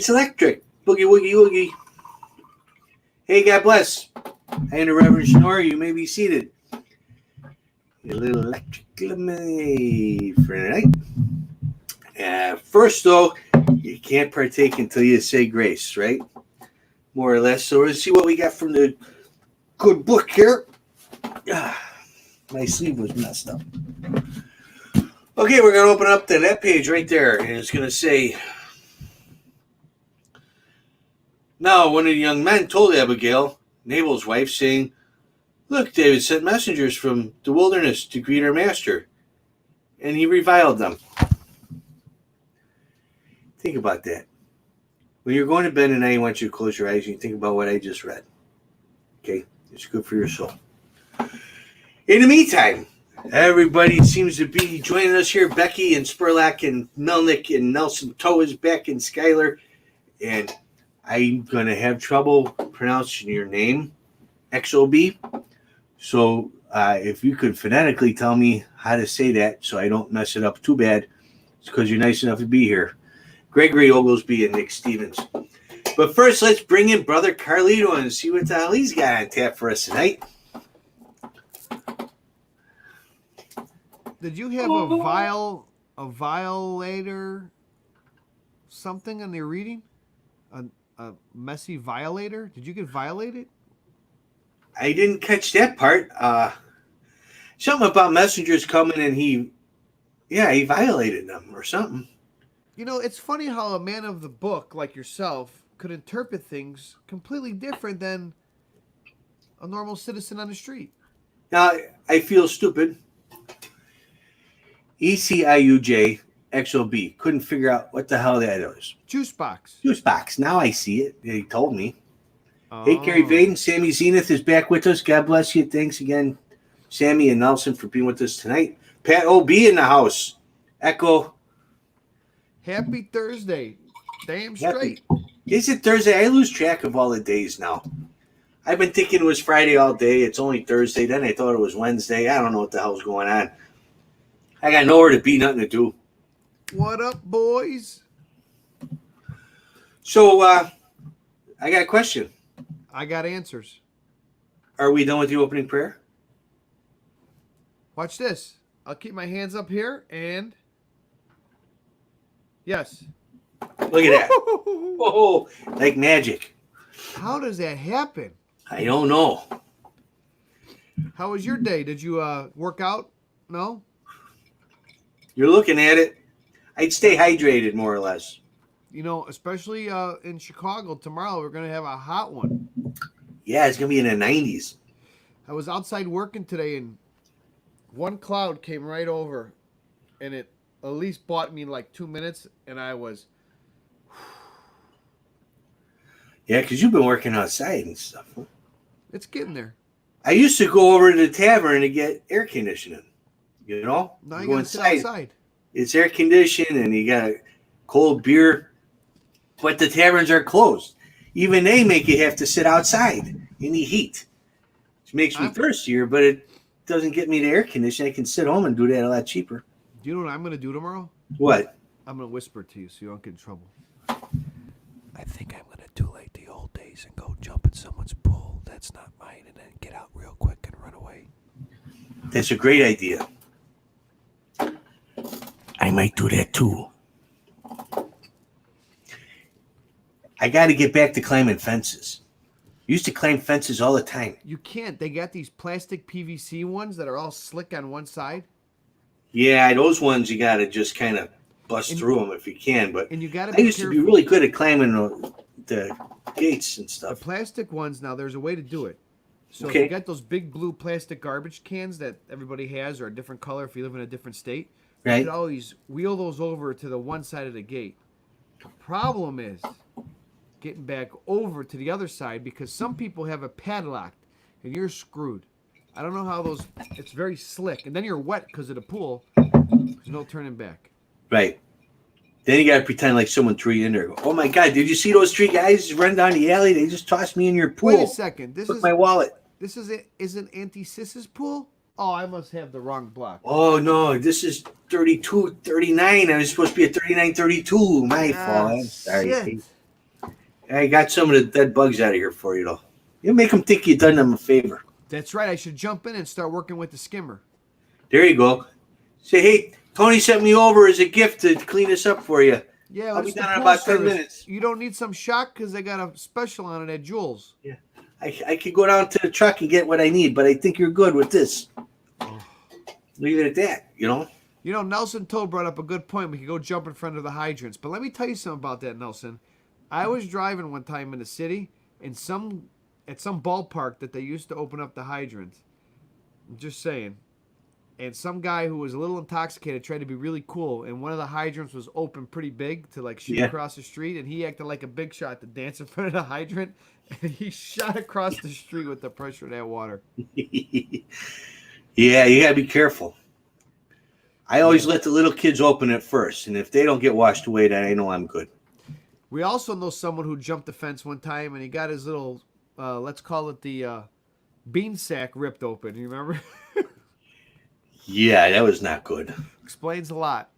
It's electric. Boogie woogie woogie. Hey, God bless. I am the Reverend Shnorr. You may be seated. A little electric lemonade for tonight. First, though, you can't partake until you say grace, right? More or less. So let's see what we got from the good book here. My sleeve was messed up. Okay, we're going to open up to that page right there, and it's going to say, now one of the young men told Abigail, Nabal's wife, saying, look, David sent messengers from the wilderness to greet our master, and he reviled them. Think about that. When you're going to bed tonight, I want you to close your eyes and you think about what I just read. Okay? It's good for your soul. In the meantime, everybody seems to be joining us here. Becky and Spurlock and Melnick and Nelson Toe is back and Skylar. And I'm going to have trouble pronouncing your name, XOB. So if you could phonetically tell me how to say that so I don't mess it up too bad, it's because you're nice enough to be here. Gregory Oglesby and Nick Stevens. But first, let's bring in Brother Carlito and see what the hell he's got on tap for us tonight. Did you have a violator something in your reading? A messy violator? Did you get violated? I didn't catch that part. Something about messengers coming and he violated them or something. You know, it's funny how a man of the book like yourself could interpret things completely different than a normal citizen on the street. Now, I feel stupid. ECIUJXOB. Couldn't figure out what the hell that is. Juice box. Juice box. Now I see it. They told me. Oh. Hey, Kerry Vaden. Sammy Zenith is back with us. God bless you. Thanks again, Sammy and Nelson, for being with us tonight. Pat OB in the house. Echo. Happy Thursday. Damn straight. Is it Thursday? I lose track of all the days now. I've been thinking it was Friday all day. It's only Thursday. Then I thought it was Wednesday. I don't know what the hell's going on. I got nowhere to be, nothing to do. What up, boys? So, I got a question. I got answers. Are we done with the opening prayer? Watch this. I'll keep my hands up here and... Yes. Look at that. Whoa, like magic. How does that happen? I don't know. How was your day? Did you work out? No? You're looking at it. I'd stay hydrated, more or less. You know, especially in Chicago tomorrow, we're going to have a hot one. Yeah, it's going to be in the 90s. I was outside working today, and one cloud came right over, and it at least bought me like 2 minutes, and I was... Yeah, because you've been working outside and stuff. Huh? It's getting there. I used to go over to the tavern to get air conditioning. You know? Now you got to sit outside. It's air conditioned, and you got cold beer. But the taverns are closed. Even they make you have to sit outside in the heat. Which makes me thirstier, but it doesn't get me the air conditioning. I can sit home and do that a lot cheaper. Do you know what I'm going to do tomorrow? What? I'm going to whisper to you so you don't get in trouble. I think I'm going to do like the old days and go jump in someone's pool that's not mine and then get out real quick and run away. That's a great idea. I might do that too. I got to get back to climbing fences. Used to climb fences all the time. You can't. They got these plastic PVC ones that are all slick on one side. Yeah, those ones you got to just kind of bust through them if you can. But and you gotta I used to be really good at climbing the gates and stuff. The plastic ones, now there's a way to do it. So okay. You got those big blue plastic garbage cans that everybody has, or a different color if you live in a different state. Right. You could always wheel those over to the one side of the gate. The problem is getting back over to the other side because some people have it padlocked and you're screwed. I don't know how those, it's very slick. And then you're wet because of the pool. There's no turning back. Right. Then you got to pretend like someone threw you in there. Oh, my God, did you see those three guys run down the alley? They just tossed me in your pool. Wait a second. This is my wallet. This isn't Auntie Sis's pool? Oh, I must have the wrong block. Oh, no, this is 32, 39. I was supposed to be at 39, 32. My fault. I'm sorry. Shit. I got some of the dead bugs out of here for you, though. You make them think you done them a favor. That's right. I should jump in and start working with the skimmer. There you go. Say, hey, Tony sent me over as a gift to clean this up for you. Yeah, I'll be it's done the in pool about 10 service. minutes. You don't need some shock because they got a special on it at Jules. Yeah, I could go down to the truck and get what I need, but I think you're good with this. Leave it at that, you know? You know, Nelson Toe brought up a good point. We could go jump in front of the hydrants. But let me tell you something about that, Nelson. I was driving one time in the city and at some ballpark that they used to open up the hydrants. I'm just saying. And some guy who was a little intoxicated tried to be really cool, and one of the hydrants was open pretty big to like shoot across the street, and he acted like a big shot to dance in front of the hydrant, and he shot across the street with the pressure of that water. Yeah, you gotta be careful. I always let the little kids open it first, and if they don't get washed away, then I know I'm good. We also know someone who jumped the fence one time, and he got his little, let's call it the bean sack ripped open. You remember? Yeah, that was not good. Explains a lot.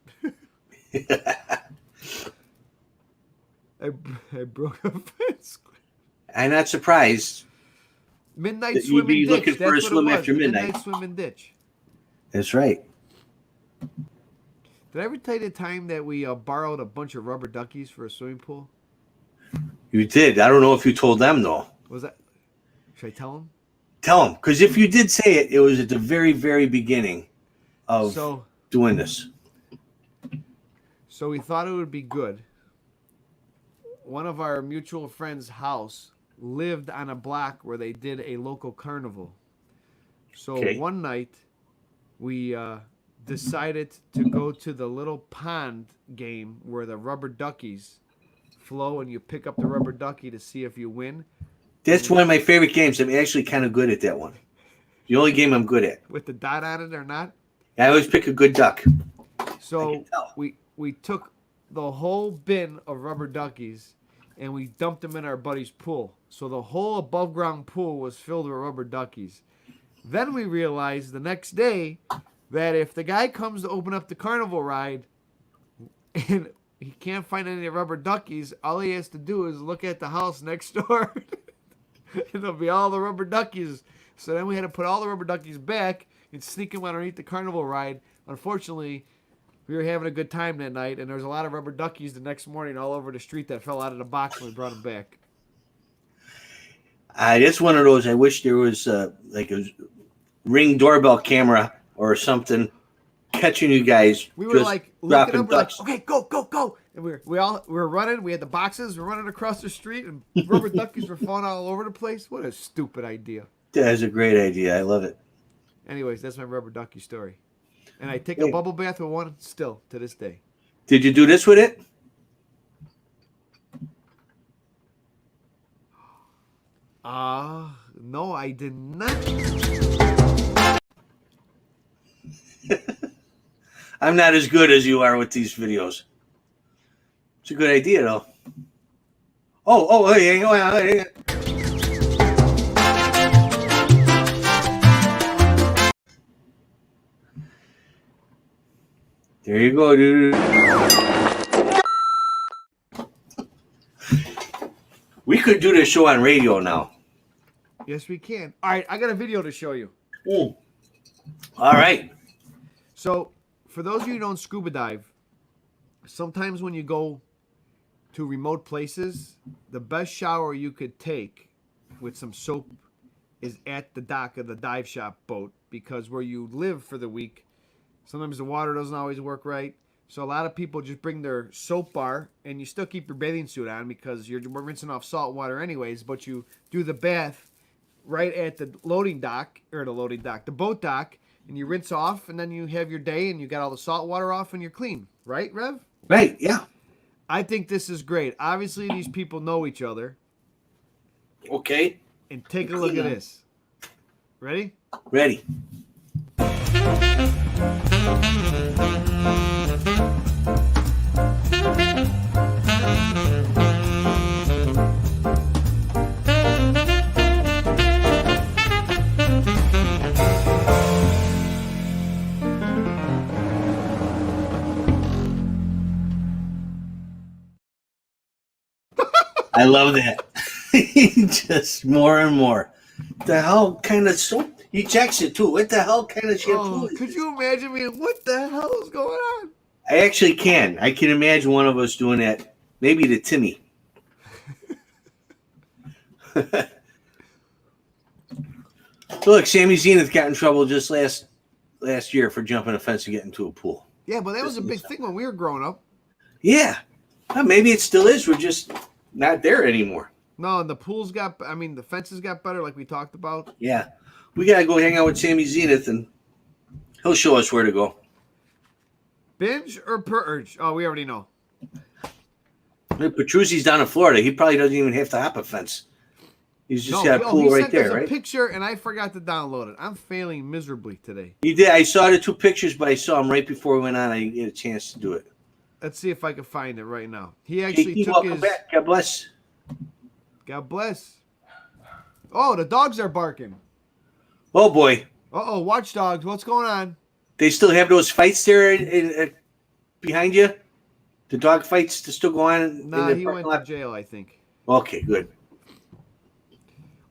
I broke a fence. I'm not surprised. Midnight You'd swimming be ditch. looking for a That's what swim it was. after midnight. Midnight swimming ditch. That's right. Did I ever tell you the time that we borrowed a bunch of rubber duckies for a swimming pool? You did. I don't know if you told them, though. Was that? Should I tell them? Tell them, because if you did say it, it was at the very, very beginning of doing this. So we thought it would be good. One of our mutual friends' house lived on a block where they did a local carnival. So one night we decided to go to the little pond game where the rubber duckies flow and you pick up the rubber ducky to see if you win. That's one of my favorite games. I'm actually kind of good at that one. The only game I'm good at. With the dot on it or not? I always pick a good duck. So we took the whole bin of rubber duckies and we dumped them in our buddy's pool. So the whole above ground pool was filled with rubber duckies. Then we realized the next day that if the guy comes to open up the carnival ride and he can't find any rubber duckies, all he has to do is look at the house next door. It'll be all the rubber duckies. So then we had to put all the rubber duckies back and sneak them underneath the carnival ride. Unfortunately, we were having a good time that night, and there was a lot of rubber duckies the next morning all over the street that fell out of the box when we brought them back. It's one of those. I wish there was like a Ring doorbell camera or something catching you guys. We were like looking up, ducks. we're like, okay, go. And we were running. We had the boxes. We're running across the street, and rubber duckies were falling all over the place. What a stupid idea. That's a great idea. I love it. Anyways, that's my rubber ducky story. And I take a bubble bath with one still to this day. Did you do this with it? No, I did not. I'm not as good as you are with these videos. It's a good idea, though. Hey. There you go, dude. We could do this show on radio now. Yes, we can. All right, I got a video to show you. All right. So, for those of you who don't scuba dive, sometimes when you go to remote places, the best shower you could take with some soap is at the dock of the dive shop boat, because where you live for the week, sometimes the water doesn't always work right. So a lot of people just bring their soap bar, and you still keep your bathing suit on because you're rinsing off salt water anyways, but you do the bath right at the the boat dock, and you rinse off, and then you have your day, and you got all the salt water off, and you're clean. Right, Rev? Right, yeah. I think this is great. Obviously, these people know each other. Okay. And take a look at this. Ready? Ready. I love that. Just more and more. The hell kind of soap? He checks it too. What the hell kind of shampoo is Could this? you imagine me? What the hell is going on? I actually can. I can imagine one of us doing that. Maybe to Timmy. So look, Sammy Zenith got in trouble just last year for jumping a fence and getting into a pool. Yeah, but that was a big thing when we were growing up. Yeah. Well, maybe it still is. We're just not there anymore. No, and the the fences got better, like we talked about. Yeah. We got to go hang out with Sammy Zenith, and he'll show us where to go. Binge or purge? Oh, we already know. Petruzzi's down in Florida. He probably doesn't even have to hop a fence. He's just got a pool right there, right? A picture, and I forgot to download it. I'm failing miserably today. He did. I saw the 2 pictures, but I saw him right before we went on. I didn't get a chance to do it. Let's see if I can find it right now. He actually took welcome his. back. God bless. God bless. Oh, the dogs are barking. Oh boy, Uh-oh, watchdogs. What's going on? they still have those fights there behind you. The dog fights to still go on. Nah, in the he went parking to jail, I think. lot? Okay, good.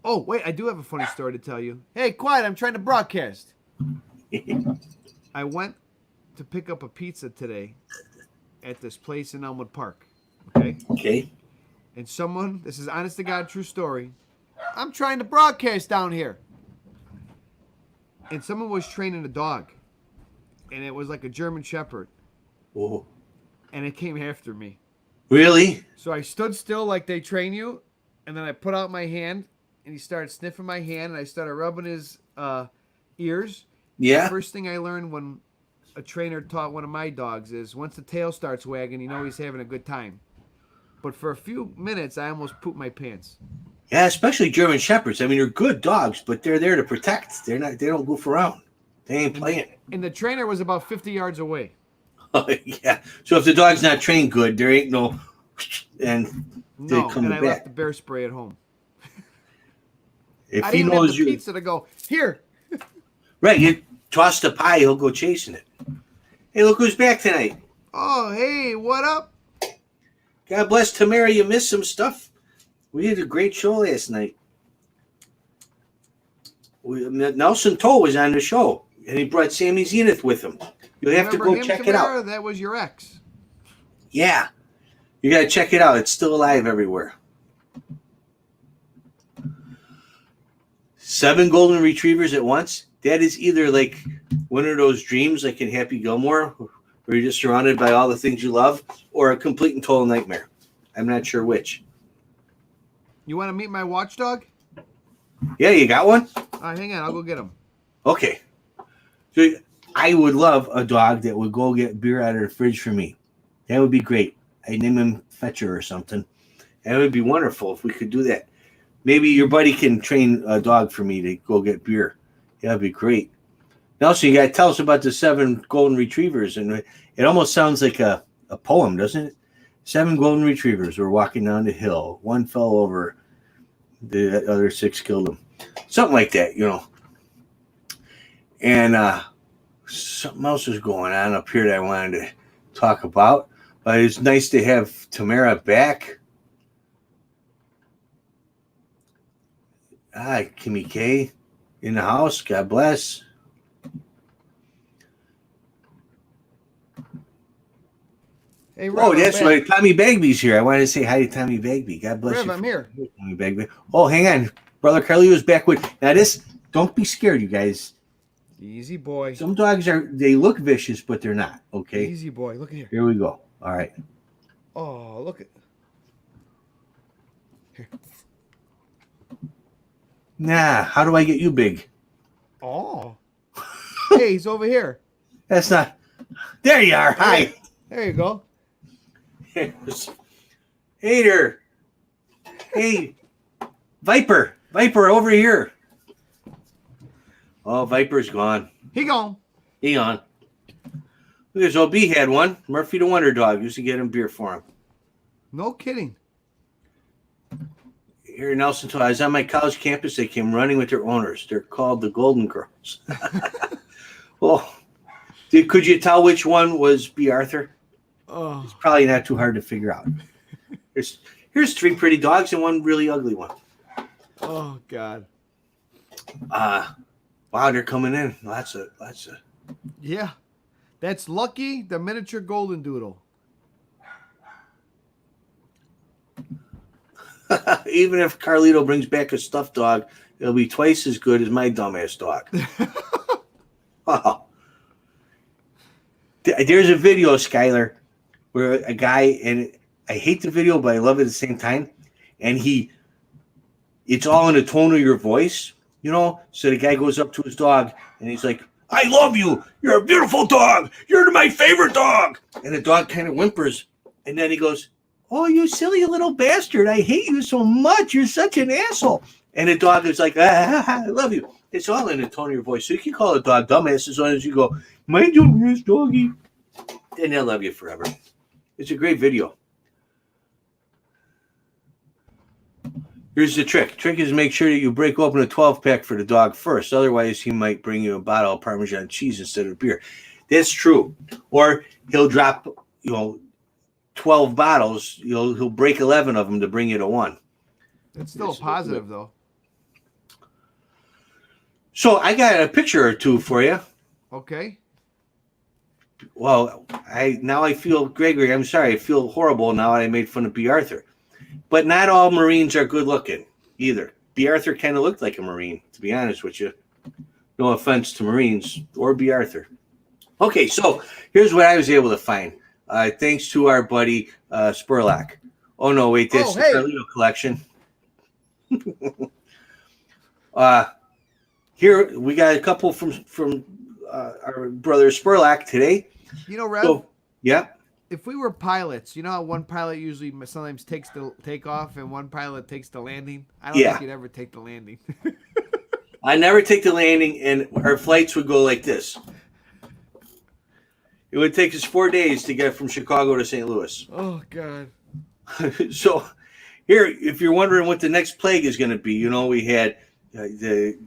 Oh, wait, I do have a funny story to tell you. Hey, quiet, I'm trying to broadcast. I went to pick up a pizza today at this place in Elmwood Park. Okay? Okay. And this is honest to God, true story. I'm trying to broadcast down here. And someone was training a dog. And it was like a German Shepherd. Oh, And it came after me. really? So I stood still like they train you. And then I put out my hand. And he started sniffing my hand. And I started rubbing his ears. Yeah. The first thing I learned when a trainer taught one of my dogs is once the tail starts wagging, you know he's having a good time. But for a few minutes, I almost pooped my pants. Yeah, especially German Shepherds. I mean, they're good dogs, but they're there to protect. They don't goof around. They ain't playing. And the trainer was about 50 yards away. Yeah. So if the dog's not trained good, there ain't no. And they No, come and I back. left the bear spray at home. If I he didn't even knows have the you, pizza to go, here. right? You toss the pie, he'll go chasing it. Hey, look who's back tonight. Oh, hey, what up? God bless Tamara. You missed some stuff. We had a great show last night. Nelson Toll was on the show, and he brought Sammy Zenith with him. You'll have to go check it out. That was your ex. Yeah. You got to check it out. It's still alive everywhere. 7 golden retrievers at once. That is either like one of those dreams like in Happy Gilmore where you're just surrounded by all the things you love, or a complete and total nightmare. I'm not sure which. You want to meet my watchdog? Yeah, you got one? All right, hang on. I'll go get him. Okay. So I would love a dog that would go get beer out of the fridge for me. That would be great. I'd name him Fetcher or something. That would be wonderful if we could do that. Maybe your buddy can train a dog for me to go get beer. That'd be great. Nelson, you got to tell us about the 7 golden retrievers. And it almost sounds like a poem, doesn't it? 7 golden retrievers were walking down the hill. 1 fell over. The other 6 killed him. Something like that, you know. And something else was going on up here that I wanted to talk about. But it's nice to have Tamara back. Kimmy K in the house. God bless. Hey, Rev, that's right. Tommy Bagby's here. I wanted to say hi to Tommy Bagby. God bless Rev, you. I'm here. Tommy Bagby. Oh, hang on. Brother Carlito's back with. Now this, don't be scared, you guys. Easy boy. Some dogs they look vicious, but they're not. Okay. Easy boy. Look at here. Here we go. All right. Oh, look at. Here. Nah. How do I get you big? Oh. Hey, he's over here. That's not. There you are. Hi. There you go. Hey there. Hey, Viper. Viper, over here. Oh, Viper's gone. He gone. He on. There's OB had one. Murphy the Wonder Dog. Used to get him beer for him. No kidding. Here in Nelson, I was on my college campus. They came running with their owners. They're called the Golden Girls. Well, could you tell which one was B. Arthur? Oh. It's probably not too hard to figure out. Here's 3 pretty dogs and 1 really ugly one. Oh God. Wow, they're coming in. Lots of. Yeah. That's Lucky, the miniature golden doodle. Even if Carlito brings back a stuffed dog, it'll be twice as good as my dumbass dog. Oh. There's a video, Skylar, where a guy, and I hate the video, but I love it at the same time. And it's all in the tone of your voice, you know? So the guy goes up to his dog and he's like, I love you. You're a beautiful dog. You're my favorite dog. And the dog kind of whimpers. And then he goes, oh, you silly little bastard. I hate you so much. You're such an asshole. And the dog is like, I love you. It's all in the tone of your voice. So you can call a dog dumbass as long as you go, my dumbass doggy. And they'll love you forever. It's a great video. Here's the trick. Trick is make sure that you break open a 12-pack for the dog first. Otherwise, he might bring you a bottle of Parmesan cheese instead of beer. That's true. Or he'll drop, 12 bottles. He'll break 11 of them to bring you to 1. It's still positive, though. So I got a picture or 2 for you. Okay. Well, I feel, Gregory, I'm sorry. I feel horrible now I made fun of B. Arthur. But not all Marines are good looking either. B. Arthur kind of looked like a Marine, to be honest with you. No offense to Marines or B. Arthur. Okay, so here's what I was able to find. Thanks to our buddy Spurlock. Oh, no, wait, that's the Carlito collection. Here, we got a couple from our brother Spurlock today. Rev? So, yeah. If we were pilots, you know how one pilot usually sometimes takes the takeoff and one pilot takes the landing? I don't think you'd ever take the landing. I never take the landing, and our flights would go like this. It would take us 4 days to get from Chicago to St. Louis. Oh, God. So here, if you're wondering what the next plague is going to be, we had the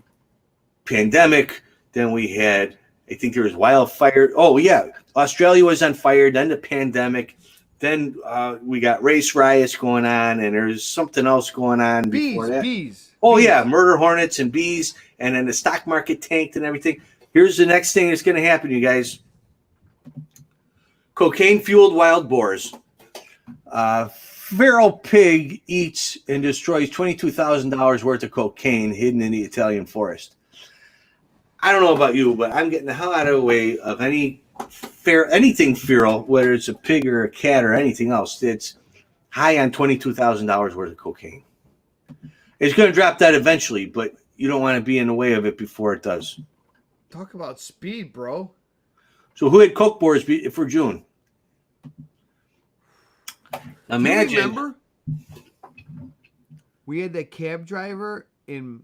pandemic, then we had, I think there was wildfire. Oh, yeah. Australia was on fire, then the pandemic. Then we got race riots going on, and there's something else going on before that. Bees. Oh, yeah. Murder hornets and bees, and then the stock market tanked and everything. Here's the next thing that's going to happen, you guys. Cocaine-fueled wild boars. Feral pig eats and destroys $22,000 worth of cocaine hidden in the Italian forest. I don't know about you, but I'm getting the hell out of the way of anything feral, whether it's a pig or a cat or anything else. It's high on $22,000 worth of cocaine. It's going to drop that eventually, but you don't want to be in the way of it before it does. Talk about speed, bro. So who had coke boars for June? Imagine. Do you remember? We had that cab driver in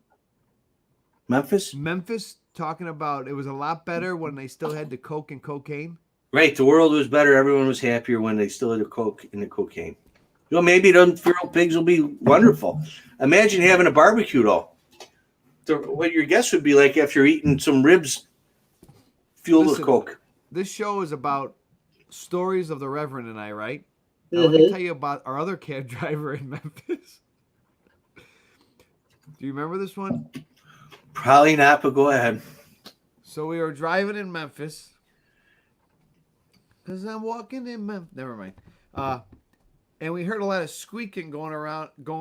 Memphis talking about it was a lot better when they still had the coke and cocaine. Right. The world was better. Everyone was happier when they still had the coke and the cocaine. Maybe the feral pigs will be wonderful. Imagine having a barbecue, though. What your guess would be like after eating some ribs fueled with coke. This show is about stories of the Reverend and I, right? Now, let me tell you about our other cab driver in Memphis. Do you remember this one? Probably not, but go ahead. So we were driving in Memphis. Because I'm walking in Memphis. Never mind. And we heard a lot of squeaking going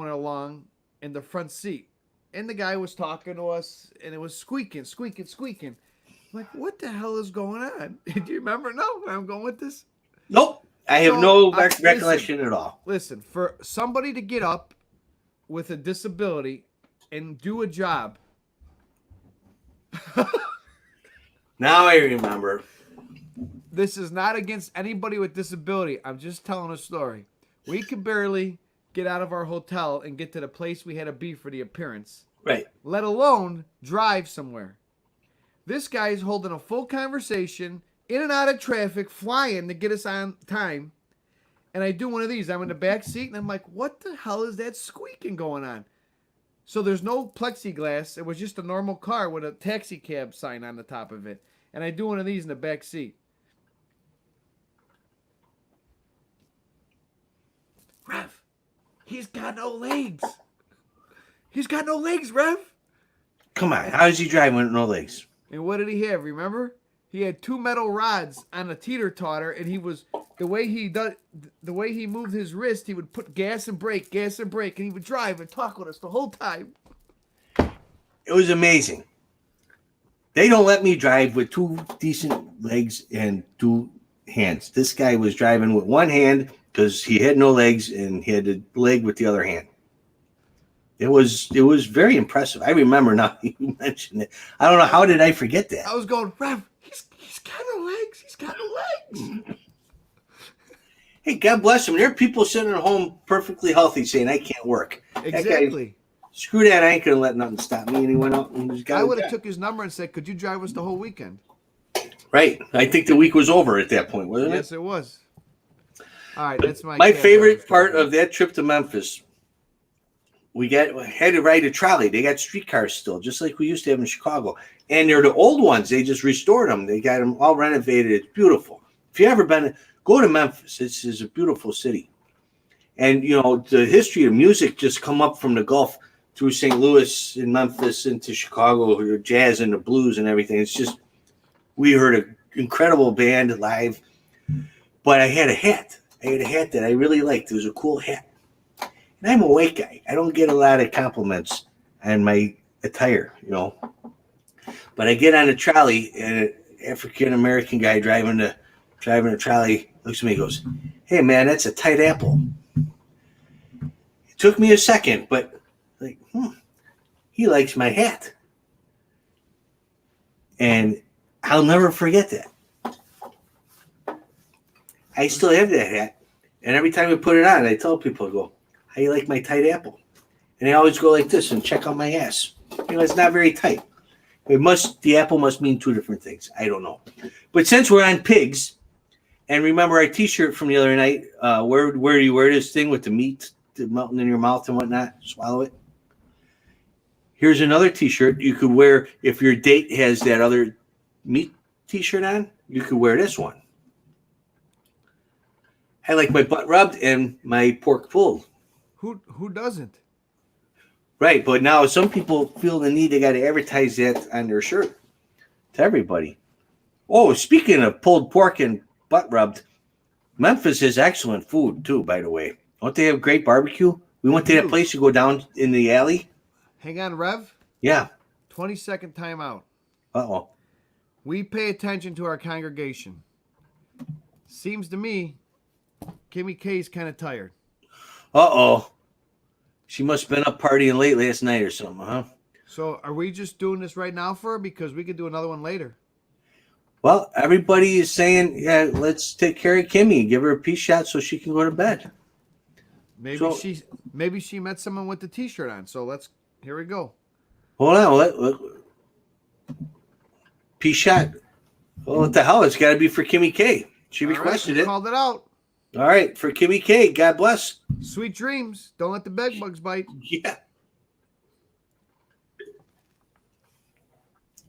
along in the front seat. And the guy was talking to us, and it was squeaking. I'm like, what the hell is going on? Do you remember? No, where I'm going with this? Nope. I have no recollection at all. Listen, for somebody to get up with a disability and do a job. Now I remember. This is not against anybody with disability. I'm just telling a story. We could barely get out of our hotel and get to the place we had to be for the appearance. Right. Let alone drive somewhere. This guy's holding a full conversation, in and out of traffic, flying to get us on time. And I do one of these. I'm in the back seat, and I'm like, what the hell is that squeaking going on? So there's no plexiglass. It was just a normal car with a taxi cab sign on the top of it. And I do one of these in the back seat. Rev, He's got no legs. He's got no legs, Rev. Come on, how is he driving with no legs? And what did he have? Remember, he had 2 metal rods on a teeter-totter, and he was the way he moved his wrist. He would put gas and brake, and he would drive and talk with us the whole time. It was amazing. They don't let me drive with 2 decent legs and 2 hands. This guy was driving with 1 hand because he had no legs and he had a leg with the other hand. It was very impressive. I remember now you mentioned it. I don't know, how did I forget that? I was going, Rev, he's got no legs. He's got no legs. Hey, God bless him. There are people sitting at home perfectly healthy saying, I can't work. Exactly. Screw that, I ain't going to let nothing stop me. And he went out and I would have took his number and said, could you drive us the whole weekend? Right. I think the week was over at that point, wasn't it? Yes, it was. All right, that's my favorite part of that trip to Memphis. We had to ride a trolley. They got streetcars still, just like we used to have in Chicago. And they're the old ones. They just restored them. They got them all renovated. It's beautiful. If you ever been, go to Memphis. It's a beautiful city. And, you know, the history of music just come up from the Gulf through St. Louis and Memphis into Chicago, the jazz and the blues and everything. It's just, we heard an incredible band live. But I had a hat. I had a hat that I really liked. It was a cool hat. And I'm a white guy. I don't get a lot of compliments on my attire, you know. But I get on a trolley, and an African-American guy driving a trolley looks at me and goes, hey, man, that's a tight apple. It took me a second, but like, he likes my hat. And I'll never forget that. I still have that hat. And every time I put it on, I tell people, I go, how you like my tight apple? And they always go like this and check out my ass. You know, it's not very tight. The apple must mean 2 different things. I don't know. But since we're on pigs, and remember our T-shirt from the other night, where do you wear this thing with the meat melting in your mouth and whatnot? Swallow it. Here's another T-shirt you could wear if your date has that other meat T-shirt on. You could wear this one. I like my butt rubbed and my pork pulled. Who doesn't? Right, but now some people feel the need, they got to advertise that on their shirt to everybody. Oh, speaking of pulled pork and butt rubbed, Memphis has excellent food too, by the way. Don't they have great barbecue? We went to that place to go down in the alley. Hang on, Rev. Yeah. 20-second timeout. Uh-oh. We pay attention to our congregation. Seems to me Kimmy K's kind of tired. Uh-oh. She must have been up partying late last night or something, huh? So are we just doing this right now for her? Because we could do another one later. Well, everybody is saying, yeah, let's take care of Kimmy. Give her a peace shot so she can go to bed. Maybe she met someone with the T-shirt on. So here we go. Hold on. Peace shot. Well, what the hell? It's got to be for Kimmy K. She requested it. Called it out. All right, for Kimmy K. God bless. Sweet dreams. Don't let the bed bugs bite. Yeah.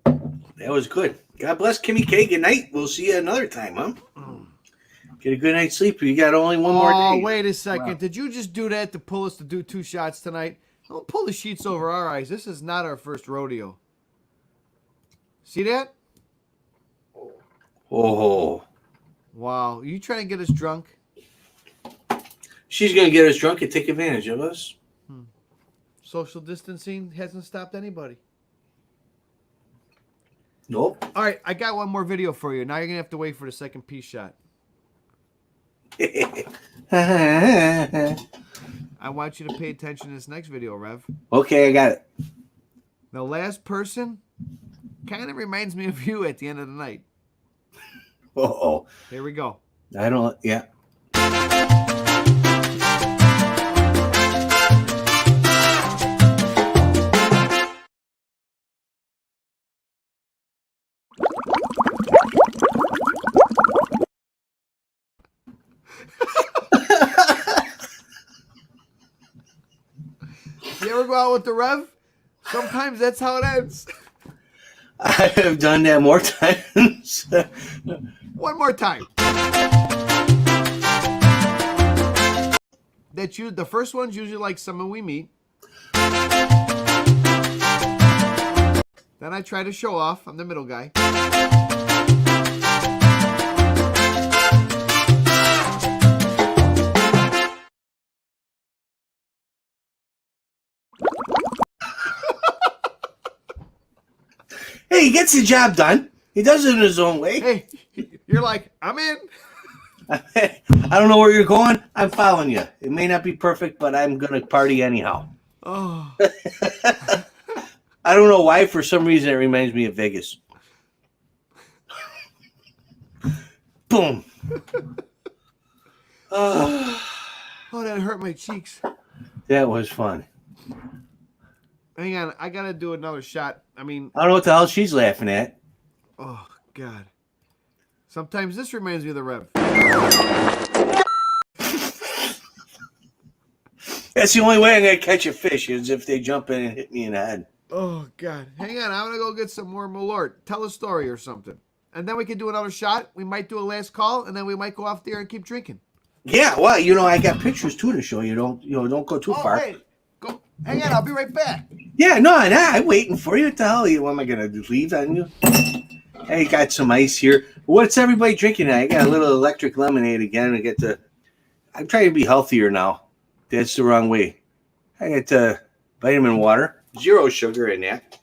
That was good. God bless Kimmy K. Good night. We'll see you another time, huh? Get a good night's sleep. You got only one more day. Oh, wait a second. Wow. Did you just do that to pull us to do 2 shots tonight? Don't pull the sheets over our eyes. This is not our first rodeo. See that? Oh. Wow. Are you trying to get us drunk? She's going to get us drunk and take advantage of us. Social distancing hasn't stopped anybody. Nope. All right, I got one more video for you. Now you're going to have to wait for the second peace shot. I want you to pay attention to this next video, Rev. Okay, I got it. The last person kind of reminds me of you at the end of the night. Uh-oh. Here we go. Yeah. You ever go out with the Rev? Sometimes that's how it ends. I have done that more times. One more time. The first one's usually like someone we meet. Then I try to show off. I'm the middle guy. Hey, he gets the job done. He does it in his own way. Hey, you're like, I'm in. I don't know where you're going. I'm following you. It may not be perfect, but I'm going to party anyhow. Oh. I don't know why. For some reason, it reminds me of Vegas. Boom. Oh, that hurt my cheeks. That was fun. Hang on, I gotta do another shot. I don't know what the hell she's laughing at. Oh, God. Sometimes this reminds me of the Rev. That's the only way I'm going to catch a fish is if they jump in and hit me in the head. Oh, God. Hang on, I'm gonna go get some more Malort. Tell a story or something. And then we can do another shot. We might do a last call, and then we might go off there and keep drinking. Yeah, well, I got pictures too to show you. Don't go too far. Wait. Go. Hang on, I'll be right back. Yeah, no, I'm waiting for you. What the hell? What am I gonna do? Leave on you? Hey, got some ice here. What's everybody drinking now? I got a little electric lemonade again. I'm trying to be healthier now. That's the wrong way. I got vitamin water, 0 sugar in that.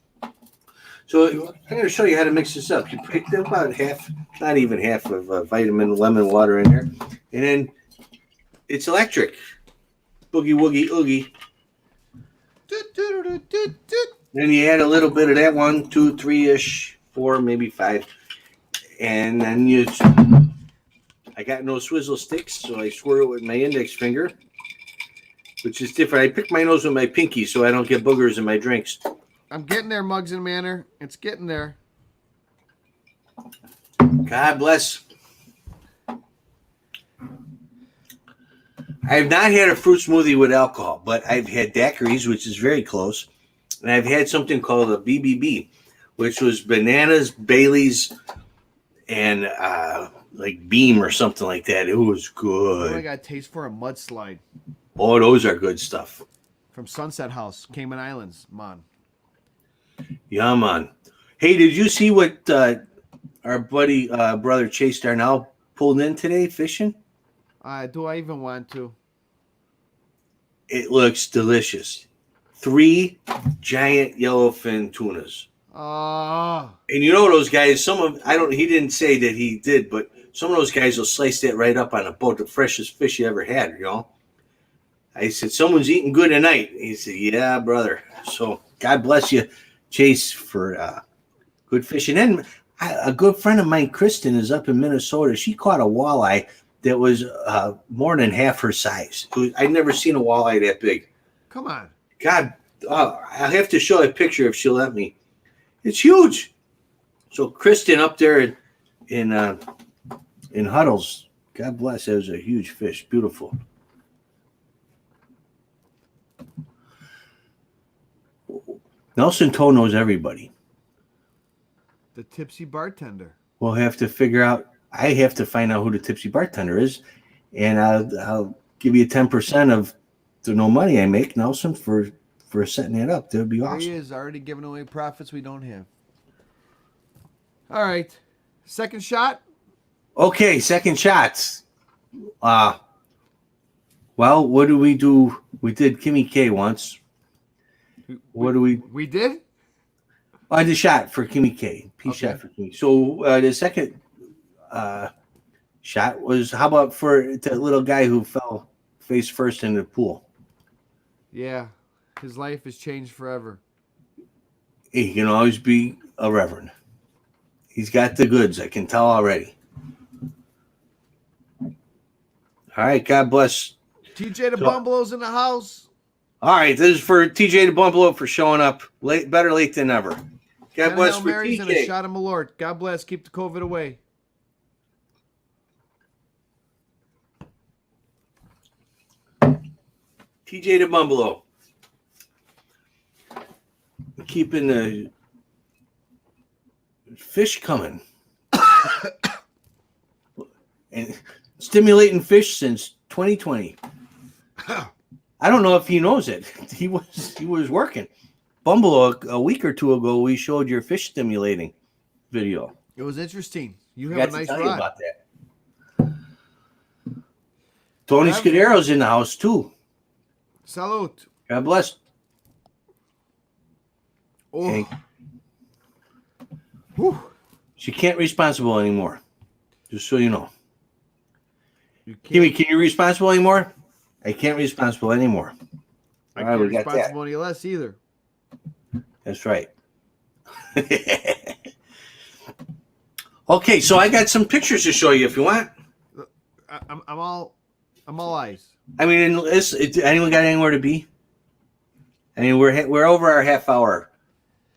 So I'm going to show you how to mix this up. You put about half, not even half of vitamin lemon water in there. And then it's electric. Boogie, woogie, oogie. Then you add a little bit of that 1, 2, 3-ish, 4, maybe 5. And then I got no swizzle sticks, so I swirl it with my index finger, which is different. I pick my nose with my pinky so I don't get boogers in my drinks. I'm getting there, Muggs and Manor. It's getting there. God bless. I have not had a fruit smoothie with alcohol, but I've had daiquiris, which is very close. And I've had something called a BBB, which was bananas, Bailey's, and like Beam or something like that. It was good. Oh, I got a taste for a mudslide. Oh, those are good stuff. From Sunset House, Cayman Islands, man. Yeah, man. Hey, did you see what our buddy, brother Chase Darnell pulled in today fishing? Do I even want to? It looks delicious. 3 giant yellowfin tunas. Oh. And you know those guys, he didn't say that he did, but some of those guys will slice that right up on a boat, the freshest fish you ever had, I said, someone's eating good tonight. He said, yeah, brother. So God bless you, Chase, for good fishing. And a good friend of mine, Kristen, is up in Minnesota. She caught a walleye that was more than half her size. I'd never seen a walleye that big. Come on. God, I'll have to show a picture if she'll let me. It's huge. So Kristen up there in Huddles, God bless, that was a huge fish. Beautiful. Nelson Toe knows everybody. The tipsy bartender. We'll have to figure out. I have to find out who the tipsy bartender is, and I'll give you 10% of the no money I make, Nelson, for setting that up. That would be awesome. He is already giving away profits we don't have. All right, second shot. Okay, second shots. Well, what do we do? We did Kimmy K once. What do we? We did? I did shot for Kimmy K. Shot for Kimmy. So the second shot was, how about for the little guy who fell face first in the pool? Yeah, his life has changed forever. He can always be a reverend. He's got the goods. I can tell already. All right, God bless. TJ the Bumbleow's in the house. All right, this is for TJ the Bumbleow for showing up. Better late than never. God bless for Mary's TJ. and a shot of Malort. God bless. Keep the COVID away. TJ the Bumbleow. Keeping the fish coming. And stimulating fish since 2020. I don't know if he knows it. He was working. Bumble, a week or two ago, we showed your fish stimulating video. It was interesting. You have Forgot a to nice tell you rod. about that. Tony Rev- Scudero's in the house too. Salute. God bless. Oh. Okay. Whew. She can't responsible anymore. Just so you know. You can't, Kimmy, can you responsible anymore? I can't responsible anymore. I All right, can't we got that. responsible any less either. That's right. Okay, so I got some pictures to show you if you want. I'm all eyes. I mean, anyone got anywhere to be? I mean, we're over our half-hour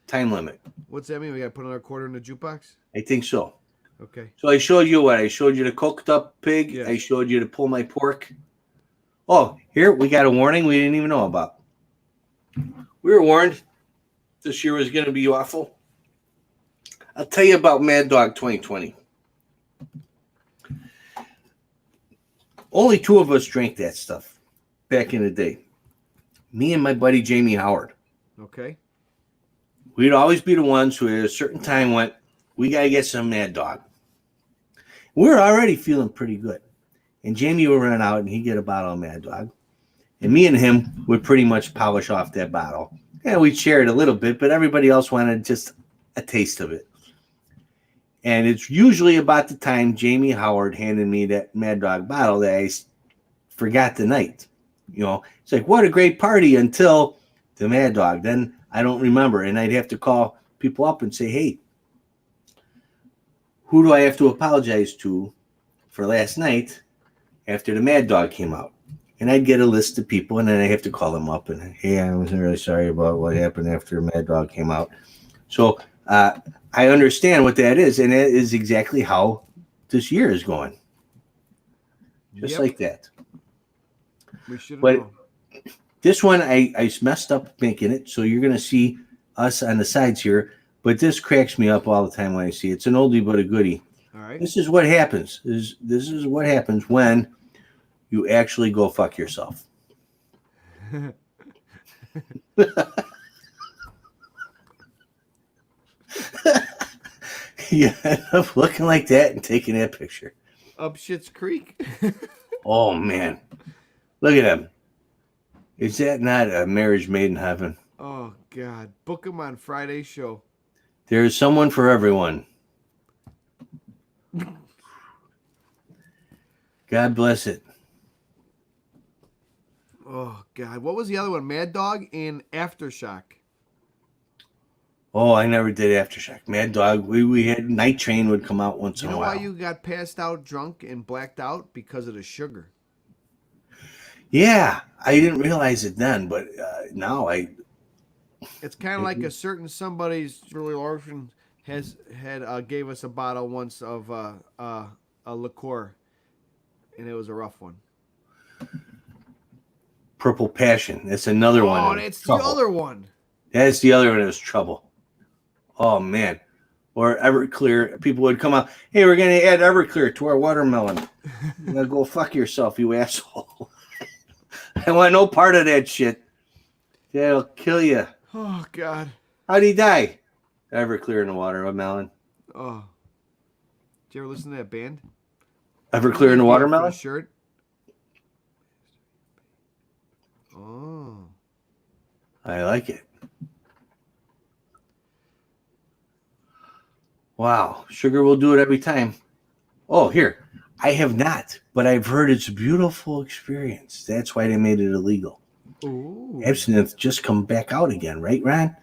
time limit. What's that mean? We got to put another quarter in the jukebox? I think so. Okay. So I showed you what? I showed you the cooked up pig. Yes. I showed you to pull my pork. Oh, here we got a warning we didn't even know about. We were warned this year was going to be awful. I'll tell you about Mad Dog 2020. Only two of us drank that stuff back in the day. Me and my buddy Jamie Howard. Okay. We'd always be the ones who at a certain time went, we got to get some Mad Dog. We were already feeling pretty good. And Jamie would run out and he'd get a bottle of Mad Dog. And me and him would pretty much polish off that bottle. Yeah, we'd share it a little bit, but everybody else wanted just a taste of it. And it's usually about the time Jamie Howard handed me that Mad Dog bottle that I forgot the night. You know, it's like, what a great party until the Mad Dog. Then I don't remember. And I'd have to call people up and say, hey, who do I have to apologize to for last night after the Mad Dog came out? And I'd get a list of people, and then I have to call them up and, hey, I was really sorry about what happened after Mad Dog came out. So I understand what that is, and that is exactly how this year is going. Just like that. We should have But known. this one, I messed up making it, so you're going to see us on the sides here. But this cracks me up all the time when I see it. It's an oldie but a goodie. All right. This is what happens. This is what happens when you actually go fuck yourself. You end up looking like that and taking that picture. Up Schitt's Creek. Oh, man. Look at him. Is that not a marriage made in heaven? Oh, God. Book him on Friday's show. There is someone for everyone. God bless it. Oh, God. What was the other one? Mad Dog and Aftershock. Oh, I never did Aftershock. Mad Dog. We had Night Train would come out once You in a know while. why you got passed out drunk and blacked out? Because of the sugar. Yeah, I didn't realize it then, but now I. It's kind of like a certain somebody's really orphan gave us a bottle once of a liqueur, and it was a rough one. Purple Passion. That's another one. Oh, that's the other one. That's the other one that was trouble. Oh, man. Or Everclear. People would come out, hey, we're going to add Everclear to our watermelon. You gotta go fuck yourself, you asshole. I want no part of that shit. That'll kill you. Oh, God. How'd he die? Everclear in the watermelon. Oh. Did you ever listen to that band? Everclear in the For watermelon? the shirt? Oh. I like it. Wow. Sugar will do it every time. Oh, here. I have not, but I've heard it's a beautiful experience. That's why they made it illegal. Ooh. Absinthe just come back out again, right, Ron?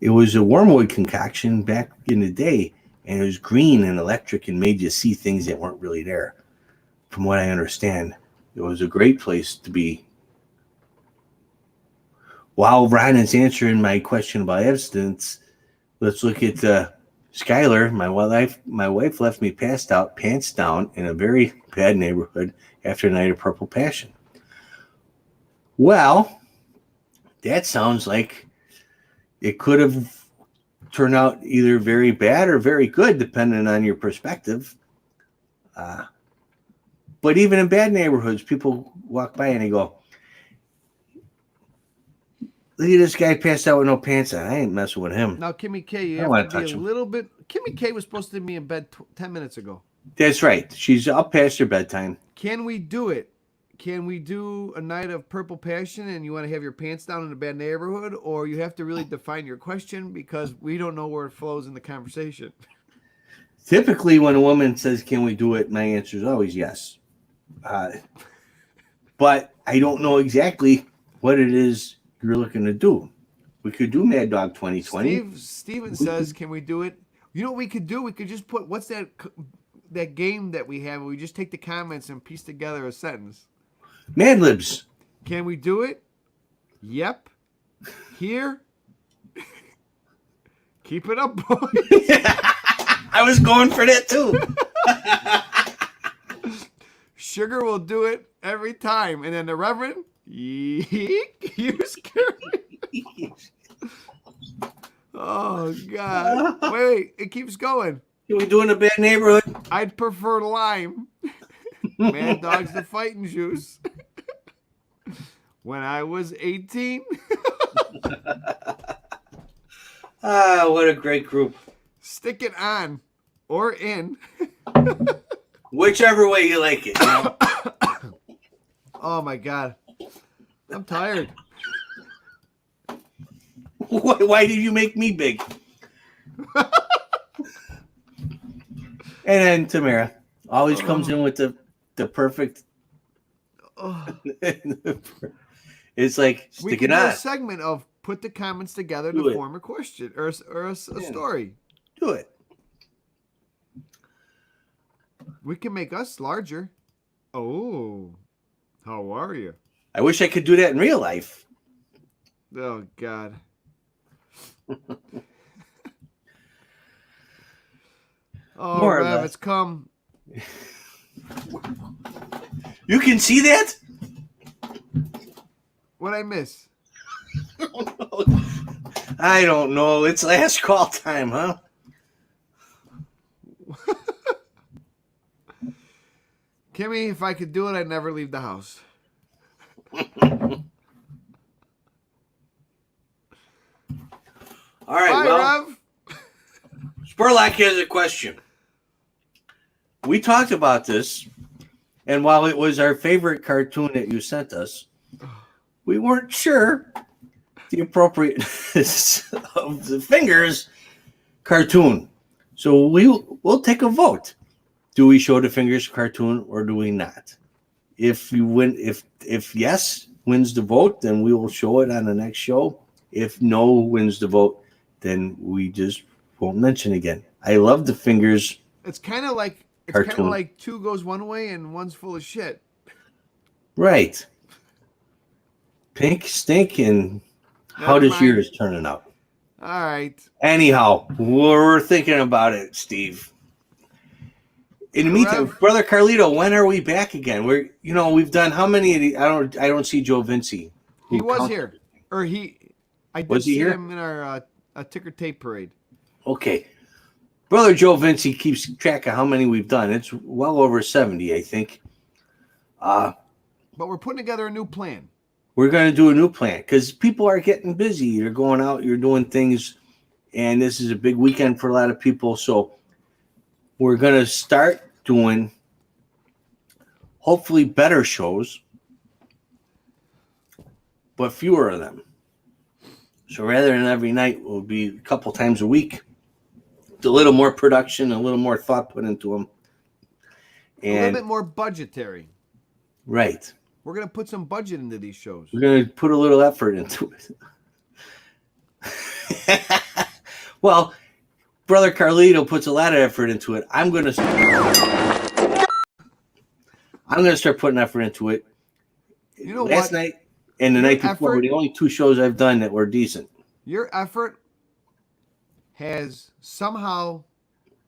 It was a wormwood concoction back in the day, and it was green and electric and made you see things that weren't really there. From what I understand, it was a great place to be. While Ron is answering my question about abstinence, let's look at Skylar. My wife left me passed out, pants down, in a very bad neighborhood after a night of Purple Passion. Well, that sounds like it could have turned out either very bad or very good, depending on your perspective. But even in bad neighborhoods, people walk by and they go, Look at this guy passed out with no pants on. I ain't messing with him. Now, Kimmy K, I you don't have wanna to be touch a him. little bit. Kimmy K was supposed to be in bed 10 minutes ago. That's right. She's up past her bedtime. Can we do it? Can we do a night of purple passion and you want to have your pants down in a bad neighborhood? Or you have to really define your question because we don't know where it flows in the conversation. Typically, when a woman says, "Can we do it?" my answer is always yes. But I don't know exactly what it is you're looking to do. We could do Mad Dog 2020. Steven says, can we do it? You know what we could do? We could just put, what's that game that we have? We just take the comments and piece together a sentence. Mad Libs. Can we do it? Yep. Here. Keep it up, boys. I was going for that too. Sugar will do it every time. And then the Reverend, yeek, you scared me. Oh, God. Wait, it keeps going. Can we do it in a bad neighborhood? I'd prefer lime. Mad Dog's the fighting juice. When I was 18. What a great group. Stick it on or in. Whichever way you like it. You know? Oh, my God. I'm tired. Why did you make me big? And then Tamara always comes in with the perfect. It's like, We stick can it do on. a segment of put the comments together Do to it. form a question or a story. Do it. We can make us larger. Oh, how are you? I wish I could do that in real life. Oh, God. Oh, More or Rev, less. it's come. You can see that? What'd I miss? I don't know. It's last call time, huh? Kimmy, if I could do it, I'd never leave the house. All right, Bye, well, Rev. Spurlock has a question. We talked about this, and while it was our favorite cartoon that you sent us, we weren't sure the appropriateness of the Fingers cartoon. So we'll take a vote. Do we show the Fingers cartoon or do we not? If you win, if yes wins the vote, then we will show it on the next show. If no wins the vote, then we just won't mention again. I love the Fingers. It's kind of like Cartoon. two goes one way and one's full of shit. Right. Pink stink, and how Never does mind. yours turning out? All right. Anyhow, we're thinking about it, Steve. In the meantime, Rev. Brother Carlito, when are we back again? We've done how many of these? I don't see Joe Vinci. He who was counts here. everything. Or I did Was he see here? him in our ticker tape parade. Okay. Brother Joe Vinci keeps track of how many we've done. It's well over 70, I think. But we're putting together a new plan. We're going to do a new plan because people are getting busy. You're going out, you're doing things, and this is a big weekend for a lot of people. So we're going to start doing hopefully better shows, but fewer of them. So rather than every night, it will be a couple times a week. With a little more production, a little more thought put into them. A little And bit more budgetary. right. We're going to put some budget into these shows. We're going to put a little effort into it. Well, Brother Carlito puts a lot of effort into it. I'm going to start putting effort into it. You know Last what? night and the Your night before were effort- the only two shows I've done that were decent. Your effort has somehow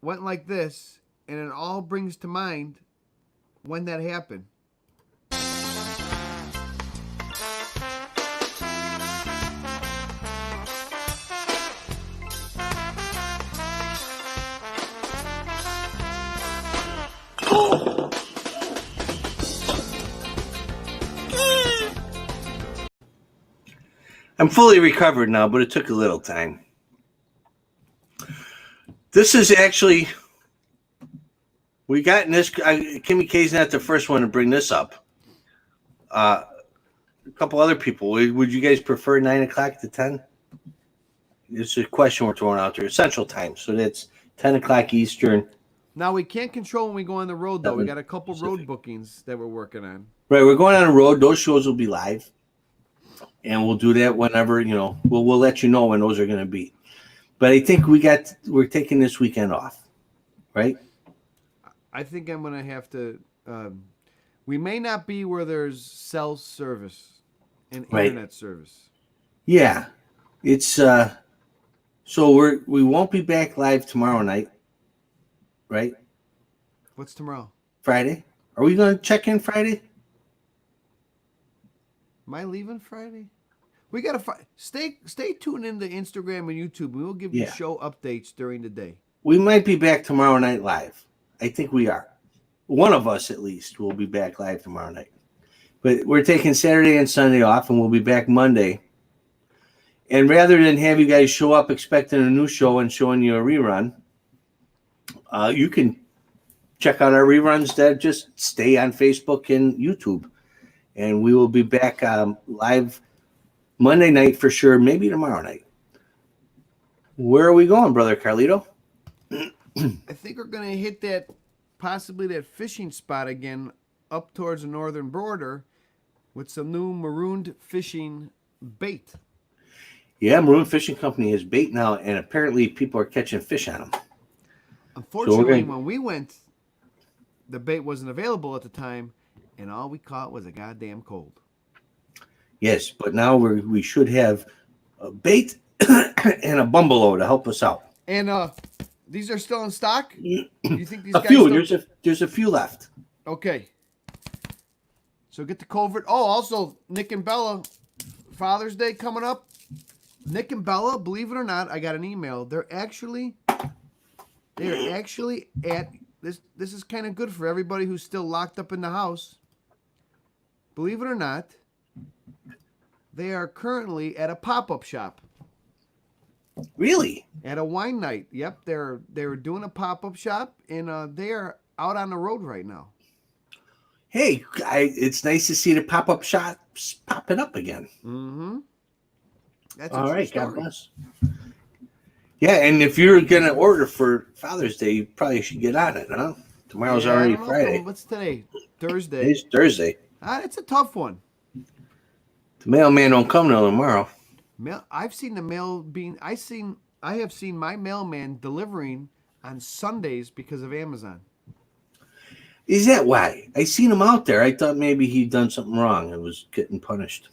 went like this, and it all brings to mind when that happened. I'm fully recovered now, but it took a little time. This is actually, we got in this. Kimmy K's not the first one to bring this up. A couple other people. Would you guys prefer 9 o'clock to 10? It's a question we're throwing out there. Central Time, so that's 10 o'clock Eastern. Now, we can't control when we go on the road, though. We got a couple road bookings that we're working on. Right, we're going on the road. Those shows will be live, and we'll do that whenever, we'll let you know when those are going to be. But I think we're taking this weekend off, right? I think I'm going to have to. We may not be where there's cell service and internet service. Yeah, it's so we won't be back live tomorrow night, right? What's tomorrow? Friday. Are we going to check in Friday? Am I leaving Friday? We gotta stay tuned into Instagram and YouTube. We will give you show updates during the day. We might be back tomorrow night live. I think we are. One of us at least will be back live tomorrow night. But we're taking Saturday and Sunday off, and we'll be back Monday. And rather than have you guys show up expecting a new show and showing you a rerun, you can check out our reruns that just stay on Facebook and YouTube. And we will be back live Monday night for sure, maybe tomorrow night. Where are we going, Brother Carlito? I think we're going to hit possibly that fishing spot again up towards the northern border with some new marooned fishing bait. Yeah, Maroon Fishing Company has bait now, and apparently people are catching fish on them. Unfortunately, when we went, the bait wasn't available at the time, and all we caught was a goddamn cold. Yes, but now we should have a bait and a bumballow to help us out. And these are still in stock? You think these a guys few. There's a few left. Okay. So get the culvert. Oh, also, Nick and Bella, Father's Day coming up. Nick and Bella, believe it or not, I got an email. They're actually at this. This is kind of good for everybody who's still locked up in the house. Believe it or not, they are currently at a pop-up shop. Really? At a wine night. Yep, they're doing a pop-up shop, and they are out on the road right now. Hey, it's nice to see the pop-up shops popping up again. Mm-hmm. That's all right. God bless. Yeah, and if you're gonna order for Father's Day, you probably should get on it, huh? Tomorrow's already Friday. What's today? Thursday. Today's Thursday. It's a tough one. The mailman don't come till tomorrow. I've seen the mail being. I have seen my mailman delivering on Sundays because of Amazon. Is that why? I seen him out there. I thought maybe he'd done something wrong and was getting punished.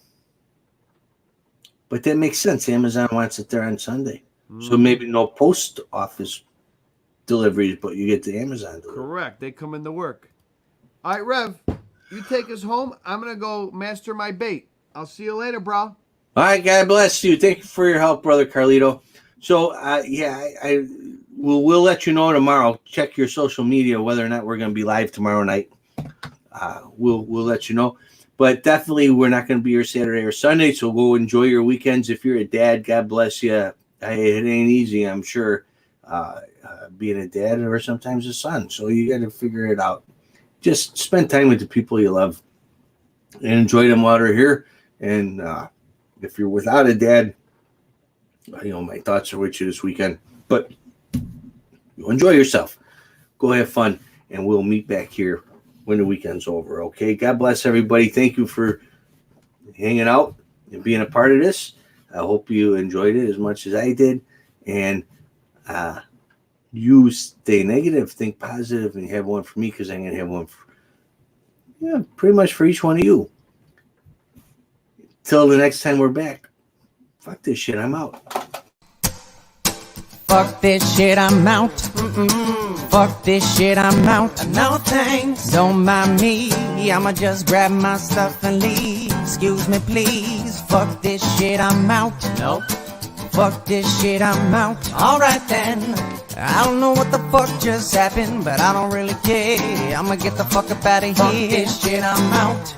But that makes sense. Amazon wants it there on Sunday. So maybe no post office deliveries, but you get the Amazon delivery. Correct. They come into work. All right, Rev, you take us home. I'm going to go master my bait. I'll see you later, bro. All right, God bless you. Thank you for your help, Brother Carlito. So, we'll let you know tomorrow. Check your social media whether or not we're going to be live tomorrow night. We'll let you know. But definitely, we're not going to be here Saturday or Sunday, so go enjoy your weekends. If you're a dad, God bless you. It ain't easy, I'm sure, being a dad or sometimes a son. So you got to figure it out. Just spend time with the people you love and enjoy them while they're here. And if you're without a dad, my thoughts are with you this weekend. But you enjoy yourself. Go have fun, and we'll meet back here when the weekend's over, okay? God bless everybody. Thank you for hanging out and being a part of this. I hope you enjoyed it as much as I did. And you stay negative, think positive, and have one for me because I'm going to have one pretty much for each one of you. Till the next time we're back. Fuck this shit, I'm out. Fuck this shit, I'm out. Fuck this shit, I'm out. No thanks. Don't mind me. I'ma just grab my stuff and leave. Excuse me, please. Fuck this shit, I'm out. Nope. Fuck this shit, I'm out. Alright then. I don't know what the fuck just happened, but I don't really care. I'ma get the fuck up out of here. Fuck this shit, I'm out.